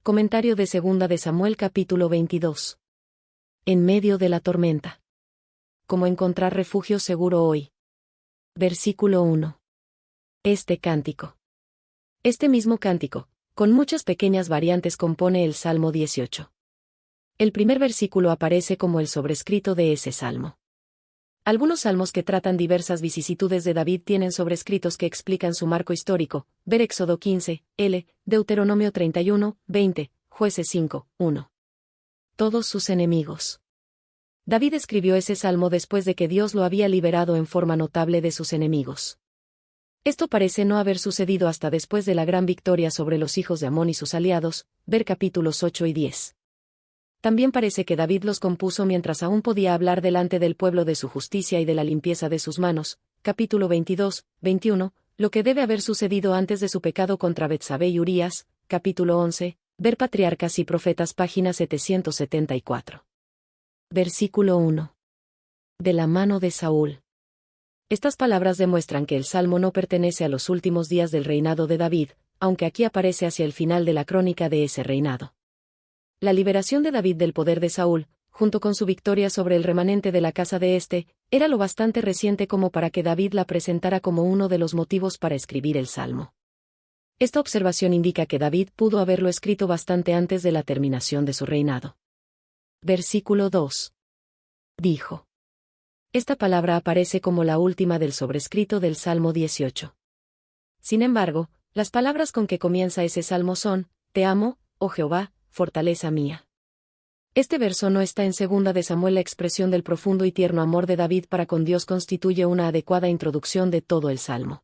Comentario de 2 de Samuel capítulo 22. En medio de la tormenta. ¿Cómo encontrar refugio seguro hoy? Versículo 1. Este cántico. Este mismo cántico, con muchas pequeñas variantes, compone el Salmo 18. El primer versículo aparece como el sobrescrito de ese salmo. Algunos salmos que tratan diversas vicisitudes de David tienen sobrescritos que explican su marco histórico, ver Éxodo 15, Deuteronomio 31, 20, Jueces 5, 1. Todos sus enemigos. David escribió ese salmo después de que Dios lo había liberado en forma notable de sus enemigos. Esto parece no haber sucedido hasta después de la gran victoria sobre los hijos de Amón y sus aliados, ver capítulos 8 y 10. También parece que David los compuso mientras aún podía hablar delante del pueblo de su justicia y de la limpieza de sus manos, capítulo 22, 21, lo que debe haber sucedido antes de su pecado contra Betsabé y Urías, capítulo 11, ver Patriarcas y Profetas, página 774. Versículo 1. De la mano de Saúl. Estas palabras demuestran que el salmo no pertenece a los últimos días del reinado de David, aunque aquí aparece hacia el final de la crónica de ese reinado. La liberación de David del poder de Saúl, junto con su victoria sobre el remanente de la casa de éste, era lo bastante reciente como para que David la presentara como uno de los motivos para escribir el salmo. Esta observación indica que David pudo haberlo escrito bastante antes de la terminación de su reinado. Versículo 2. Dijo. Esta palabra aparece como la última del sobrescrito del Salmo 18. Sin embargo, las palabras con que comienza ese salmo son: Te amo, oh Jehová, fortaleza mía. Este verso no está en 2 de Samuel. La expresión del profundo y tierno amor de David para con Dios constituye una adecuada introducción de todo el salmo.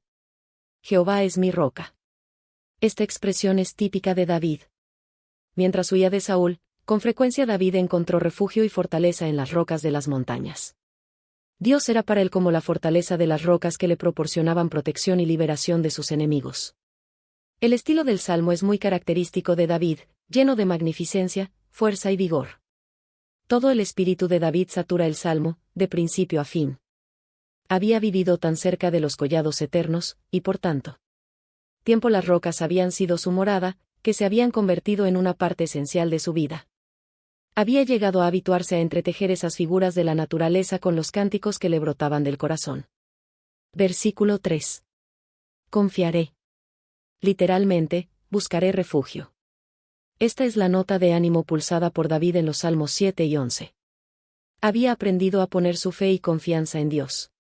Jehová es mi roca. Esta expresión es típica de David. Mientras huía de Saúl, con frecuencia David encontró refugio y fortaleza en las rocas de las montañas. Dios era para él como la fortaleza de las rocas que le proporcionaban protección y liberación de sus enemigos. El estilo del salmo es muy característico de David, lleno de magnificencia, fuerza y vigor. Todo el espíritu de David satura el salmo, de principio a fin. Había vivido tan cerca de los collados eternos, y por tanto tiempo las rocas habían sido su morada, que se habían convertido en una parte esencial de su vida. Había llegado a habituarse a entretejer esas figuras de la naturaleza con los cánticos que le brotaban del corazón. Versículo 3. Confiaré. Literalmente, buscaré refugio. Esta es la nota de ánimo pulsada por David en los Salmos 7 y 11. Había aprendido a poner su fe y confianza en Dios.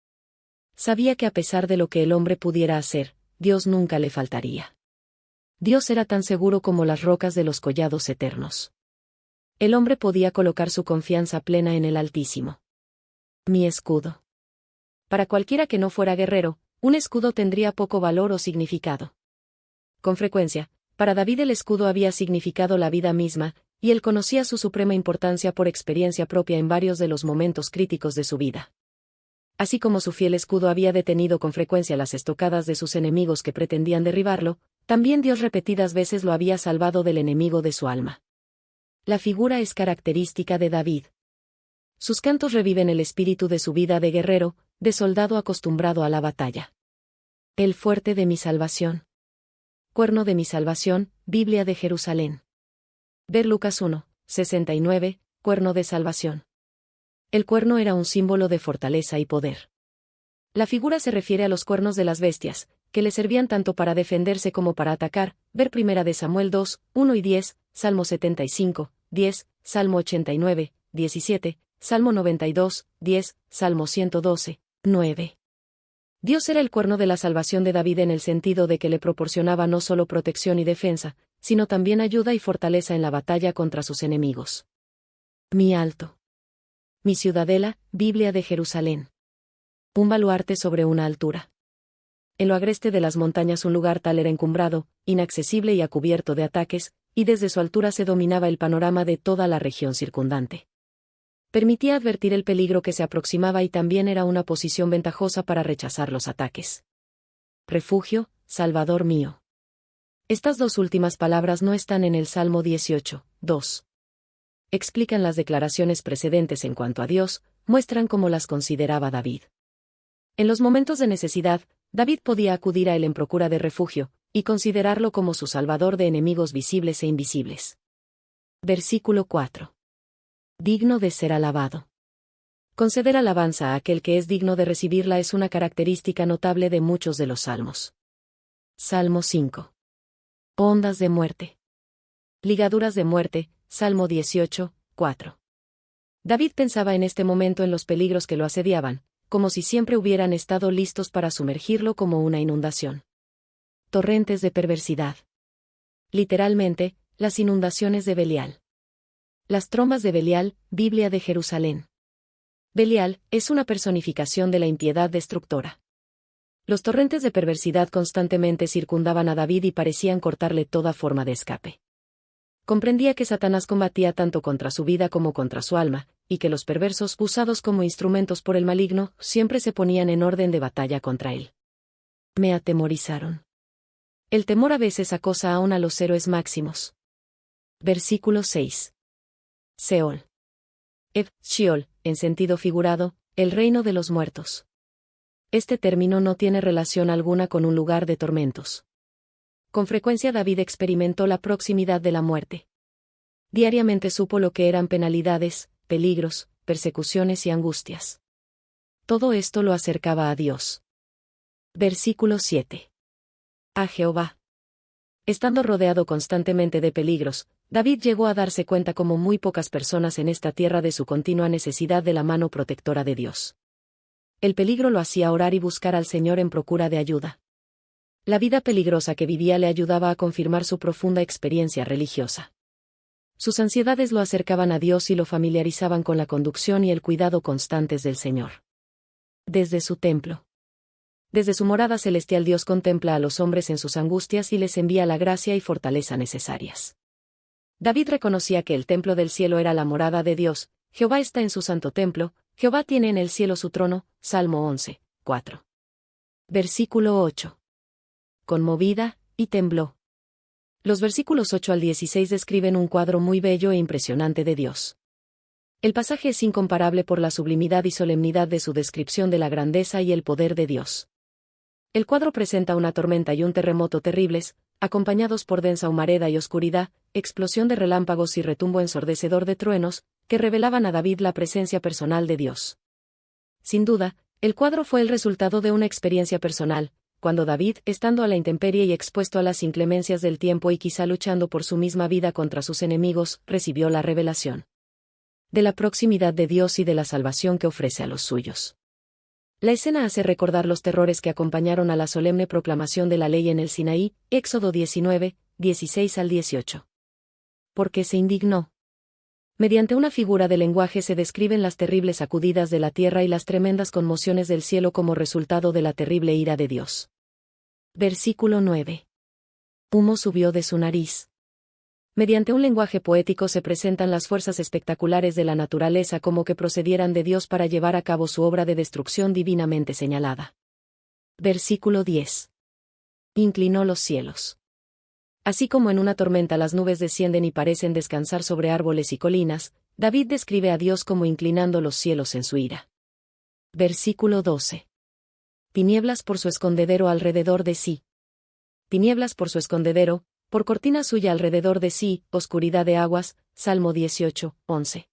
Sabía que a pesar de lo que el hombre pudiera hacer, Dios nunca le faltaría. Dios era tan seguro como las rocas de los collados eternos. El hombre podía colocar su confianza plena en el Altísimo. Mi escudo. Para cualquiera que no fuera guerrero, un escudo tendría poco valor o significado. Con frecuencia, para David el escudo había significado la vida misma, y él conocía su suprema importancia por experiencia propia en varios de los momentos críticos de su vida. Así como su fiel escudo había detenido con frecuencia las estocadas de sus enemigos que pretendían derribarlo, también Dios repetidas veces lo había salvado del enemigo de su alma. La figura es característica de David. Sus cantos reviven el espíritu de su vida de guerrero, de soldado acostumbrado a la batalla. El fuerte de mi salvación. Cuerno de mi salvación, Biblia de Jerusalén. Ver Lucas 1, 69, cuerno de salvación. El cuerno era un símbolo de fortaleza y poder. La figura se refiere a los cuernos de las bestias, que le servían tanto para defenderse como para atacar, ver 1 de Samuel 2, 1 y 10, Salmo 75, 10, Salmo 89, 17, Salmo 92, 10, Salmo 112, 9. Dios era el cuerno de la salvación de David en el sentido de que le proporcionaba no solo protección y defensa, sino también ayuda y fortaleza en la batalla contra sus enemigos. Mi alto. Mi ciudadela, Biblia de Jerusalén. Un baluarte sobre una altura. En lo agreste de las montañas un lugar tal era encumbrado, inaccesible y a cubierto de ataques, y desde su altura se dominaba el panorama de toda la región circundante. Permitía advertir el peligro que se aproximaba y también era una posición ventajosa para rechazar los ataques. Refugio, Salvador mío. Estas dos últimas palabras no están en el Salmo 18, 2. Explican las declaraciones precedentes en cuanto a Dios, muestran cómo las consideraba David. En los momentos de necesidad, David podía acudir a él en procura de refugio, y considerarlo como su salvador de enemigos visibles e invisibles. Versículo 4. Digno de ser alabado. Conceder alabanza a aquel que es digno de recibirla es una característica notable de muchos de los salmos. Salmo 5. Ondas de muerte. Ligaduras de muerte, Salmo 18, 4. David pensaba en este momento en los peligros que lo asediaban, como si siempre hubieran estado listos para sumergirlo como una inundación. Torrentes de perversidad. Literalmente, las inundaciones de Belial. Las trombas de Belial, Biblia de Jerusalén. Belial es una personificación de la impiedad destructora. Los torrentes de perversidad constantemente circundaban a David y parecían cortarle toda forma de escape. Comprendía que Satanás combatía tanto contra su vida como contra su alma, y que los perversos, usados como instrumentos por el maligno, siempre se ponían en orden de batalla contra él. Me atemorizaron. El temor a veces acosa aún a los héroes máximos. Versículo 6. Seol. Sheol, en sentido figurado, el reino de los muertos. Este término no tiene relación alguna con un lugar de tormentos. Con frecuencia David experimentó la proximidad de la muerte. Diariamente supo lo que eran penalidades, peligros, persecuciones y angustias. Todo esto lo acercaba a Dios. Versículo 7. A Jehová. Estando rodeado constantemente de peligros, David llegó a darse cuenta como muy pocas personas en esta tierra de su continua necesidad de la mano protectora de Dios. El peligro lo hacía orar y buscar al Señor en procura de ayuda. La vida peligrosa que vivía le ayudaba a confirmar su profunda experiencia religiosa. Sus ansiedades lo acercaban a Dios y lo familiarizaban con la conducción y el cuidado constantes del Señor. Desde su templo. Desde su morada celestial Dios contempla a los hombres en sus angustias y les envía la gracia y fortaleza necesarias. David reconocía que el templo del cielo era la morada de Dios, Jehová está en su santo templo, Jehová tiene en el cielo su trono, Salmo 11, 4. Versículo 8. Conmovida, y tembló. Los versículos 8 al 16 describen un cuadro muy bello e impresionante de Dios. El pasaje es incomparable por la sublimidad y solemnidad de su descripción de la grandeza y el poder de Dios. El cuadro presenta una tormenta y un terremoto terribles, acompañados por densa humareda y oscuridad, explosión de relámpagos y retumbo ensordecedor de truenos, que revelaban a David la presencia personal de Dios. Sin duda, el cuadro fue el resultado de una experiencia personal, cuando David, estando a la intemperie y expuesto a las inclemencias del tiempo y quizá luchando por su misma vida contra sus enemigos, recibió la revelación de la proximidad de Dios y de la salvación que ofrece a los suyos. La escena hace recordar los terrores que acompañaron a la solemne proclamación de la ley en el Sinaí, Éxodo 19, 16 al 18. Porque se indignó. Mediante una figura de lenguaje se describen las terribles sacudidas de la tierra y las tremendas conmociones del cielo como resultado de la terrible ira de Dios. Versículo 9. Humo subió de su nariz. Mediante un lenguaje poético se presentan las fuerzas espectaculares de la naturaleza como que procedieran de Dios para llevar a cabo su obra de destrucción divinamente señalada. Versículo 10. Inclinó los cielos. Así como en una tormenta las nubes descienden y parecen descansar sobre árboles y colinas, David describe a Dios como inclinando los cielos en su ira. Versículo 12. Tinieblas por su escondedero alrededor de sí. Tinieblas por su escondedero, por cortina suya alrededor de sí, oscuridad de aguas, Salmo 18, 11.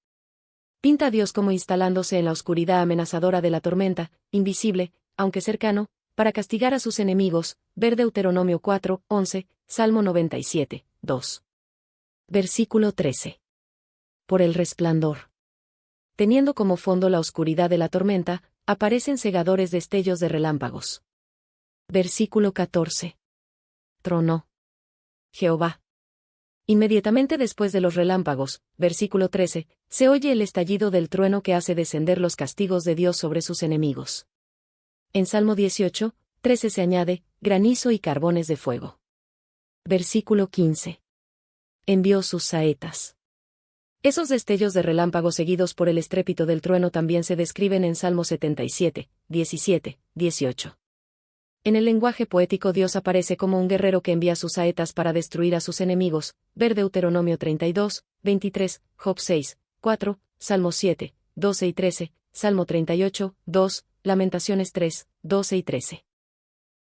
Pinta a Dios como instalándose en la oscuridad amenazadora de la tormenta, invisible, aunque cercano, para castigar a sus enemigos, ver Deuteronomio 4, 11, Salmo 97, 2. Versículo 13. Por el resplandor. Teniendo como fondo la oscuridad de la tormenta, aparecen cegadores destellos de relámpagos. Versículo 14. Tronó Jehová. Inmediatamente después de los relámpagos, versículo 13, se oye el estallido del trueno que hace descender los castigos de Dios sobre sus enemigos. En Salmo 18, 13 se añade, granizo y carbones de fuego. Versículo 15. Envió sus saetas. Esos destellos de relámpagos seguidos por el estrépito del trueno también se describen en Salmo 77, 17, 18. En el lenguaje poético Dios aparece como un guerrero que envía sus saetas para destruir a sus enemigos, ver Deuteronomio 32, 23, Job 6, 4, Salmo 7, 12 y 13, Salmo 38, 2, Lamentaciones 3, 12 y 13.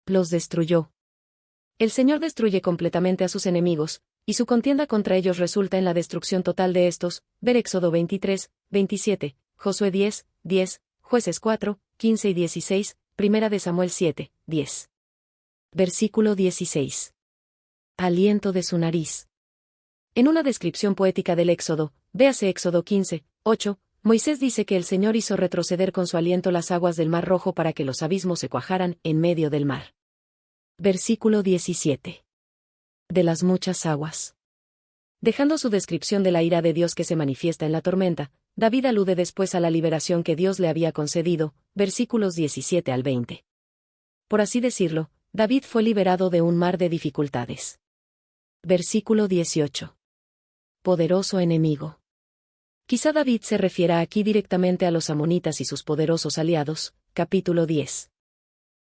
Los destruyó. El Señor destruye completamente a sus enemigos, Y su contienda contra ellos resulta en la destrucción total de estos, ver Éxodo 23, 27, Josué 10, 10, Jueces 4, 15 y 16, Primera de Samuel 7, 10. Versículo 16. Aliento de su nariz. En una descripción poética del Éxodo, véase Éxodo 15, 8, Moisés dice que el Señor hizo retroceder con su aliento las aguas del Mar Rojo para que los abismos se cuajaran en medio del mar. Versículo 17. De las muchas aguas. Dejando su descripción de la ira de Dios que se manifiesta en la tormenta, David alude después a la liberación que Dios le había concedido, versículos 17 al 20. Por así decirlo, David fue liberado de un mar de dificultades. Versículo 18. Poderoso enemigo. Quizá David se refiera aquí directamente a los amonitas y sus poderosos aliados, capítulo 10.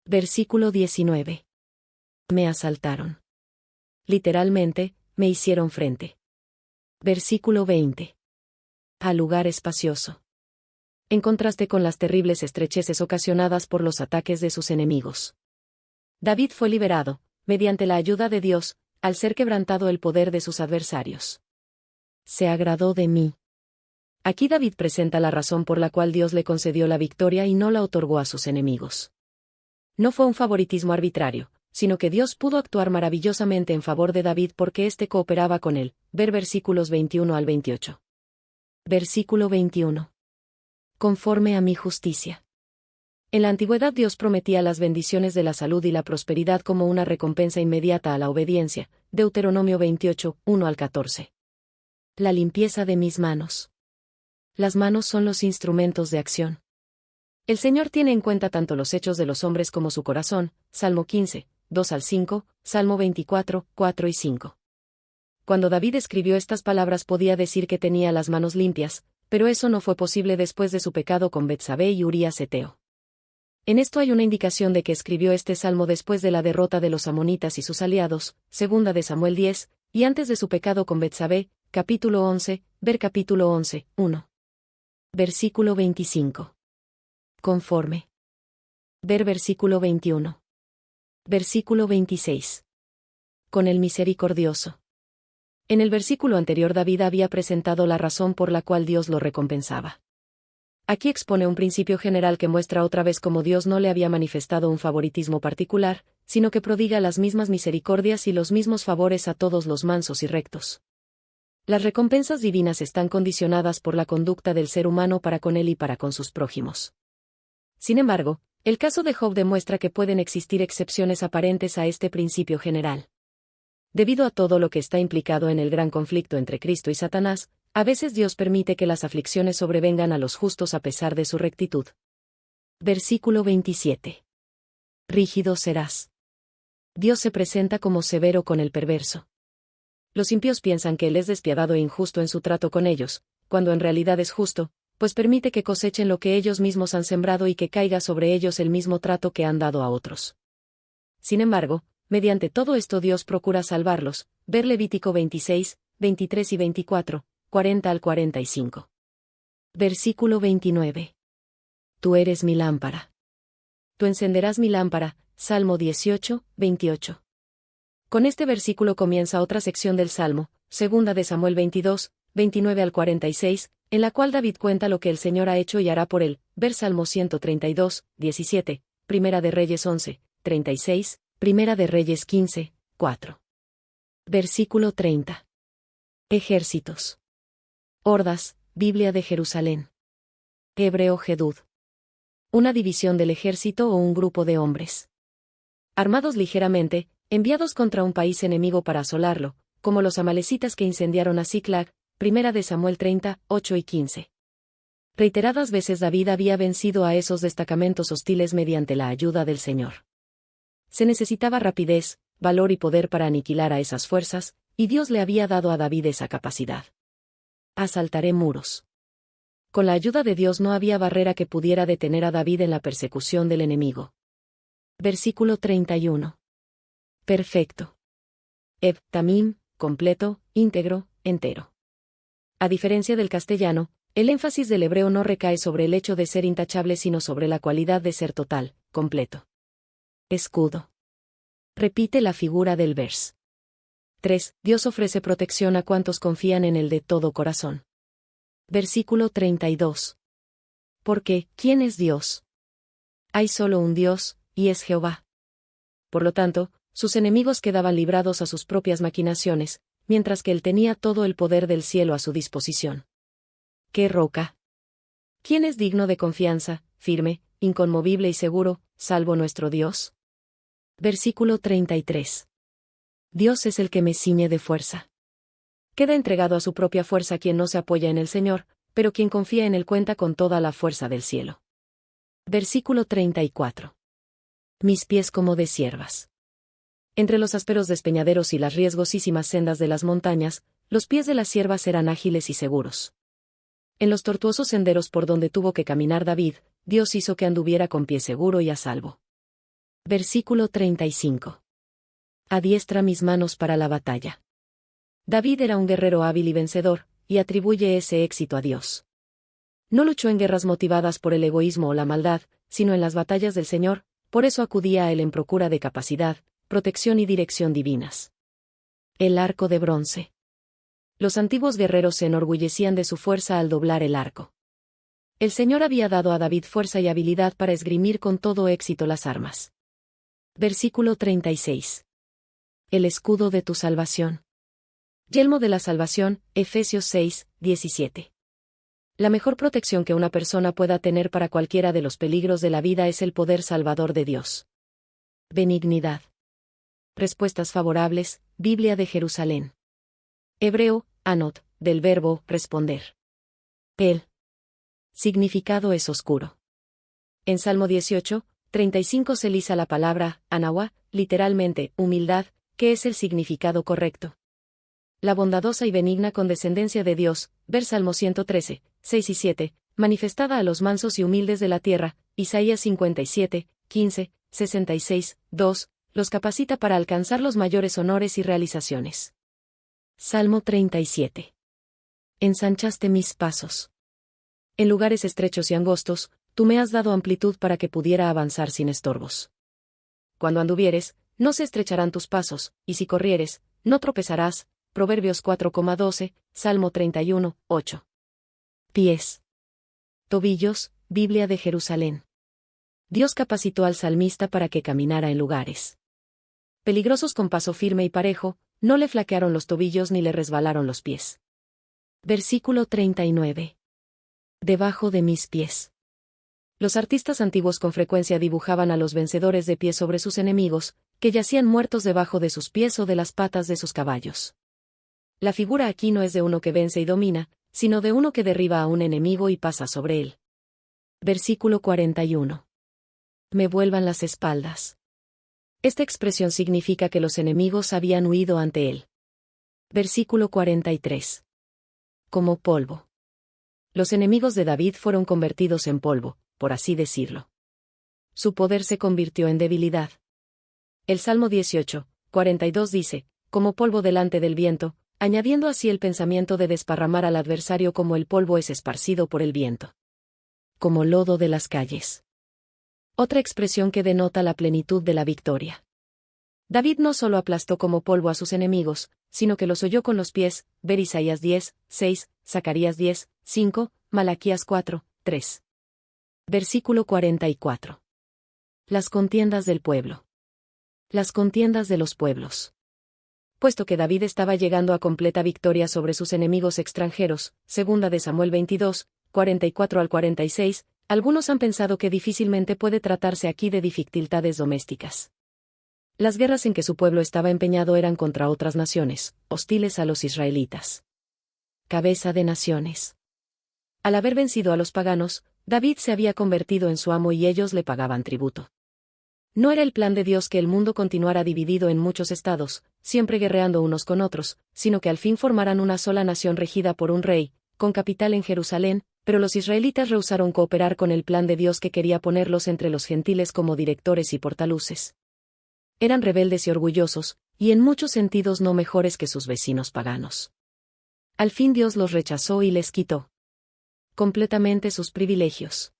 Versículo 19. Me asaltaron. Literalmente, me hicieron frente. Versículo 20. Al lugar espacioso. En contraste con las terribles estrecheces ocasionadas por los ataques de sus enemigos. David fue liberado, mediante la ayuda de Dios, al ser quebrantado el poder de sus adversarios. Se agradó de mí. Aquí David presenta la razón por la cual Dios le concedió la victoria y no la otorgó a sus enemigos. No fue un favoritismo arbitrario, sino que Dios pudo actuar maravillosamente en favor de David porque éste cooperaba con él, ver versículos 21 al 28. Versículo 21. Conforme a mi justicia. En la antigüedad Dios prometía las bendiciones de la salud y la prosperidad como una recompensa inmediata a la obediencia, Deuteronomio 28, 1 al 14. La limpieza de mis manos. Las manos son los instrumentos de acción. El Señor tiene en cuenta tanto los hechos de los hombres como su corazón, Salmo 15, 2 al 5, Salmo 24, 4 y 5. Cuando David escribió estas palabras podía decir que tenía las manos limpias, pero eso no fue posible después de su pecado con Betsabé y Urías heteo. En esto hay una indicación de que escribió este salmo después de la derrota de los amonitas y sus aliados, segunda de Samuel 10, y antes de su pecado con Betsabé, capítulo 11, ver capítulo 11, 1. Versículo 25. Conforme. Ver versículo 21. Versículo 26. Con el misericordioso. En el versículo anterior David había presentado la razón por la cual Dios lo recompensaba. Aquí expone un principio general que muestra otra vez cómo Dios no le había manifestado un favoritismo particular, sino que prodiga las mismas misericordias y los mismos favores a todos los mansos y rectos. Las recompensas divinas están condicionadas por la conducta del ser humano para con él y para con sus prójimos. Sin embargo, el caso de Job demuestra que pueden existir excepciones aparentes a este principio general. Debido a todo lo que está implicado en el gran conflicto entre Cristo y Satanás, a veces Dios permite que las aflicciones sobrevengan a los justos a pesar de su rectitud. Versículo 27. Rígido serás. Dios se presenta como severo con el perverso. Los impíos piensan que Él es despiadado e injusto en su trato con ellos, cuando en realidad es justo, pues permite que cosechen lo que ellos mismos han sembrado y que caiga sobre ellos el mismo trato que han dado a otros. Sin embargo, mediante todo esto Dios procura salvarlos, ver Levítico 26, 23 y 24, 40 al 45. Versículo 29. Tú eres mi lámpara. Tú encenderás mi lámpara, Salmo 18, 28. Con este versículo comienza otra sección del Salmo, segunda de Samuel 22, 29 al 46, en la cual David cuenta lo que el Señor ha hecho y hará por él, ver Salmo 132, 17, Primera de Reyes 11, 36, Primera de Reyes 15, 4. Versículo 30. Ejércitos. Hordas, Biblia de Jerusalén. Hebreo Gedud. Una división del ejército o un grupo de hombres. Armados ligeramente, enviados contra un país enemigo para asolarlo, como los amalecitas que incendiaron a Siclag, Primera de Samuel 30, 8 y 15. Reiteradas veces David había vencido a esos destacamentos hostiles mediante la ayuda del Señor. Se necesitaba rapidez, valor y poder para aniquilar a esas fuerzas, y Dios le había dado a David esa capacidad. Asaltaré muros. Con la ayuda de Dios no había barrera que pudiera detener a David en la persecución del enemigo. Versículo 31. Perfecto. Tamim, completo, íntegro, entero. A diferencia del castellano, el énfasis del hebreo no recae sobre el hecho de ser intachable sino sobre la cualidad de ser total, completo. Escudo. Repite la figura del vers. 3. Dios ofrece protección a cuantos confían en Él de todo corazón. Versículo 32. Porque, ¿quién es Dios? Hay solo un Dios, y es Jehová. Por lo tanto, sus enemigos quedaban librados a sus propias maquinaciones, mientras que Él tenía todo el poder del cielo a su disposición. ¡Qué roca! ¿Quién es digno de confianza, firme, inconmovible y seguro, salvo nuestro Dios? Versículo 33. Dios es el que me ciñe de fuerza. Queda entregado a su propia fuerza quien no se apoya en el Señor, pero quien confía en Él cuenta con toda la fuerza del cielo. Versículo 34. Mis pies como de ciervas. Entre los ásperos despeñaderos y las riesgosísimas sendas de las montañas, los pies de las ciervas eran ágiles y seguros. En los tortuosos senderos por donde tuvo que caminar David, Dios hizo que anduviera con pie seguro y a salvo. Versículo 35. Adiestra mis manos para la batalla. David era un guerrero hábil y vencedor, y atribuye ese éxito a Dios. No luchó en guerras motivadas por el egoísmo o la maldad, sino en las batallas del Señor, por eso acudía a Él en procura de capacidad, protección y dirección divinas. El arco de bronce. Los antiguos guerreros se enorgullecían de su fuerza al doblar el arco. El Señor había dado a David fuerza y habilidad para esgrimir con todo éxito las armas. Versículo 36. El escudo de tu salvación. Yelmo de la salvación, Efesios 6, 17. La mejor protección que una persona pueda tener para cualquiera de los peligros de la vida es el poder salvador de Dios. Benignidad. Respuestas favorables, Biblia de Jerusalén. Hebreo, anot, del verbo responder. El significado es oscuro. En Salmo 18, 35 se lisa la palabra, anawa, literalmente, humildad, que es el significado correcto. La bondadosa y benigna condescendencia de Dios, ver Salmo 113, 6 y 7, manifestada a los mansos y humildes de la tierra, Isaías 57, 15, 66, 2, los capacita para alcanzar los mayores honores y realizaciones. Salmo 37. Ensanchaste mis pasos. En lugares estrechos y angostos, tú me has dado amplitud para que pudiera avanzar sin estorbos. Cuando anduvieres, no se estrecharán tus pasos, y si corrieres, no tropezarás. Proverbios 4,12, Salmo 31, 8. Pies. Tobillos, Biblia de Jerusalén. Dios capacitó al salmista para que caminara en lugares peligrosos con paso firme y parejo, no le flaquearon los tobillos ni le resbalaron los pies. Versículo 39. Debajo de mis pies. Los artistas antiguos con frecuencia dibujaban a los vencedores de pie sobre sus enemigos, que yacían muertos debajo de sus pies o de las patas de sus caballos. La figura aquí no es de uno que vence y domina, sino de uno que derriba a un enemigo y pasa sobre él. Versículo 41. Me vuelvan las espaldas. Esta expresión significa que los enemigos habían huido ante él. Versículo 43. Como polvo. Los enemigos de David fueron convertidos en polvo, por así decirlo. Su poder se convirtió en debilidad. El Salmo 18, 42 dice, como polvo delante del viento, añadiendo así el pensamiento de desparramar al adversario como el polvo es esparcido por el viento. Como lodo de las calles. Otra expresión que denota la plenitud de la victoria. David no solo aplastó como polvo a sus enemigos, sino que los holló con los pies, ver Isaías 10, 6, Zacarías 10, 5, Malaquías 4, 3. Versículo 44. Las contiendas del pueblo. Las contiendas de los pueblos. Puesto que David estaba llegando a completa victoria sobre sus enemigos extranjeros, segunda de Samuel 22, 44 al 46, algunos han pensado que difícilmente puede tratarse aquí de dificultades domésticas. Las guerras en que su pueblo estaba empeñado eran contra otras naciones, hostiles a los israelitas. Cabeza de naciones. Al haber vencido a los paganos, David se había convertido en su amo y ellos le pagaban tributo. No era el plan de Dios que el mundo continuara dividido en muchos estados, siempre guerreando unos con otros, sino que al fin formaran una sola nación regida por un rey, con capital en Jerusalén, pero los israelitas rehusaron cooperar con el plan de Dios que quería ponerlos entre los gentiles como directores y portaluces. Eran rebeldes y orgullosos, y en muchos sentidos no mejores que sus vecinos paganos. Al fin Dios los rechazó y les quitó completamente sus privilegios.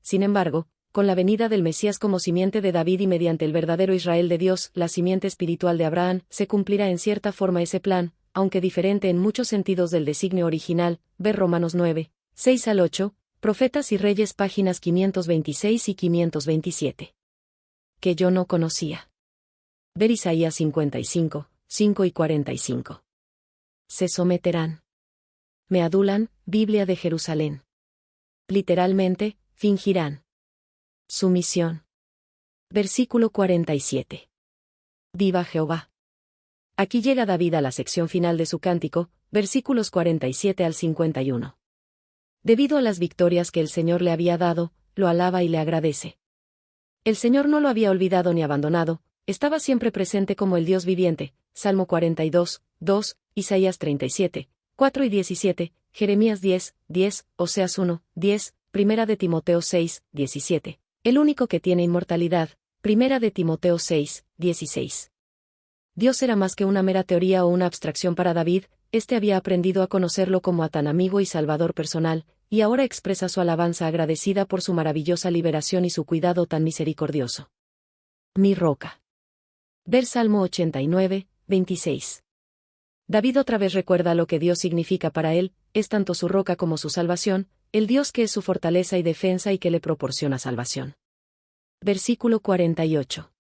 Sin embargo, con la venida del Mesías como simiente de David y mediante el verdadero Israel de Dios, la simiente espiritual de Abraham, se cumplirá en cierta forma ese plan, aunque diferente en muchos sentidos del designio original, ver Romanos 9, 6 al 8, Profetas y Reyes páginas 526 y 527. Que yo no conocía. Ver Isaías 55, 5 y 45. Se someterán. Me adulan, Biblia de Jerusalén. Literalmente, fingirán. Sumisión. Versículo 47. Viva Jehová. Aquí llega David a la sección final de su cántico, versículos 47 al 51. Debido a las victorias que el Señor le había dado, lo alaba y le agradece. El Señor no lo había olvidado ni abandonado, estaba siempre presente como el Dios viviente, Salmo 42, 2, Isaías 37, 4 y 17, Jeremías 10, 10, Oseas 1, 10, Primera de Timoteo 6, 17. El único que tiene inmortalidad, Primera de Timoteo 6, 16. Dios era más que una mera teoría o una abstracción para David, este había aprendido a conocerlo como a tan amigo y salvador personal, y ahora expresa su alabanza agradecida por su maravillosa liberación y su cuidado tan misericordioso. Mi roca. Ver Salmo 89, 26. David otra vez recuerda lo que Dios significa para él, es tanto su roca como su salvación, el Dios que es su fortaleza y defensa y que le proporciona salvación. Versículo 48.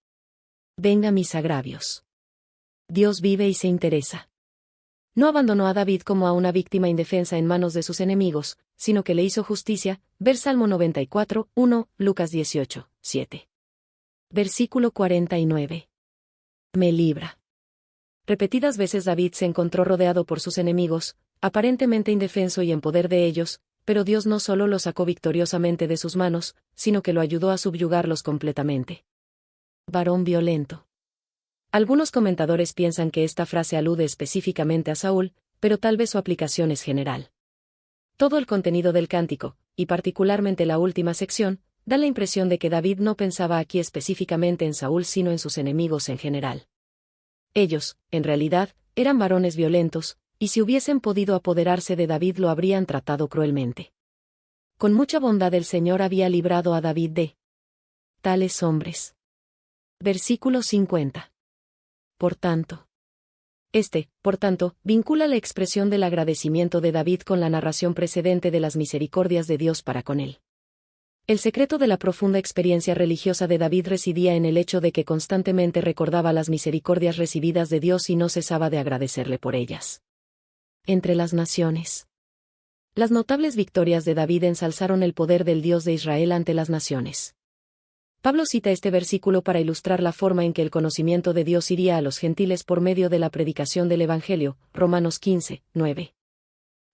Venga mis agravios. Dios vive y se interesa. No abandonó a David como a una víctima indefensa en manos de sus enemigos, sino que le hizo justicia, ver Salmo 94, 1, Lucas 18, 7. Versículo 49. Me libra. Repetidas veces David se encontró rodeado por sus enemigos, aparentemente indefenso y en poder de ellos, pero Dios no solo lo sacó victoriosamente de sus manos, sino que lo ayudó a subyugarlos completamente. Varón violento. Algunos comentadores piensan que esta frase alude específicamente a Saúl, pero tal vez su aplicación es general. Todo el contenido del cántico, y particularmente la última sección, da la impresión de que David no pensaba aquí específicamente en Saúl sino en sus enemigos en general. Ellos, en realidad, eran varones violentos, y si hubiesen podido apoderarse de David lo habrían tratado cruelmente. Con mucha bondad el Señor había librado a David de tales hombres. Versículo 50. Por tanto, vincula la expresión del agradecimiento de David con la narración precedente de las misericordias de Dios para con él. El secreto de la profunda experiencia religiosa de David residía en el hecho de que constantemente recordaba las misericordias recibidas de Dios y no cesaba de agradecerle por ellas. Entre las naciones. Las notables victorias de David ensalzaron el poder del Dios de Israel ante las naciones. Pablo cita este versículo para ilustrar la forma en que el conocimiento de Dios iría a los gentiles por medio de la predicación del Evangelio, Romanos 15, 9.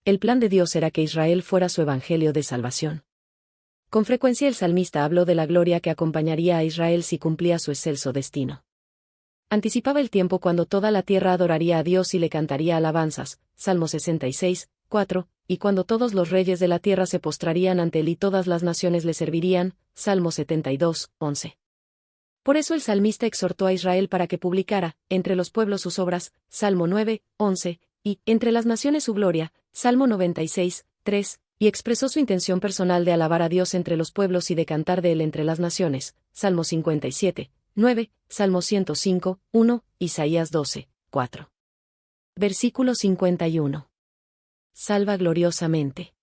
El plan de Dios era que Israel fuera su evangelio de salvación. Con frecuencia el salmista habló de la gloria que acompañaría a Israel si cumplía su excelso destino. Anticipaba el tiempo cuando toda la tierra adoraría a Dios y le cantaría alabanzas, Salmo 66, 4, y cuando todos los reyes de la tierra se postrarían ante él y todas las naciones le servirían, Salmo 72, 11. Por eso el salmista exhortó a Israel para que publicara, entre los pueblos sus obras, Salmo 9, 11, y, entre las naciones su gloria, Salmo 96, 3, y expresó su intención personal de alabar a Dios entre los pueblos y de cantar de él entre las naciones, Salmo 57, 9, Salmo 105, 1, Isaías 12, 4. Versículo 51. Salva gloriosamente.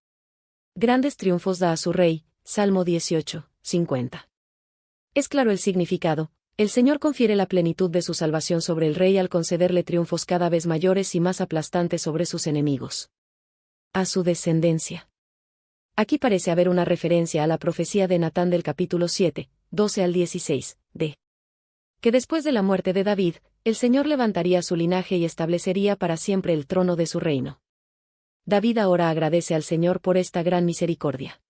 Grandes triunfos da a su rey, Salmo 18, 50. Es claro el significado, el Señor confiere la plenitud de su salvación sobre el rey al concederle triunfos cada vez mayores y más aplastantes sobre sus enemigos. A su descendencia. Aquí parece haber una referencia a la profecía de Natán del capítulo 7, 12 al 16, de que después de la muerte de David, el Señor levantaría su linaje y establecería para siempre el trono de su reino. David ahora agradece al Señor por esta gran misericordia.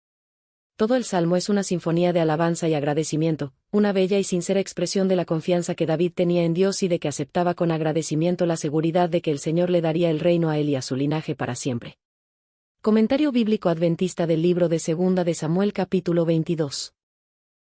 Todo el salmo es una sinfonía de alabanza y agradecimiento, una bella y sincera expresión de la confianza que David tenía en Dios y de que aceptaba con agradecimiento la seguridad de que el Señor le daría el reino a él y a su linaje para siempre. Comentario bíblico adventista del libro de Segunda de Samuel capítulo 22.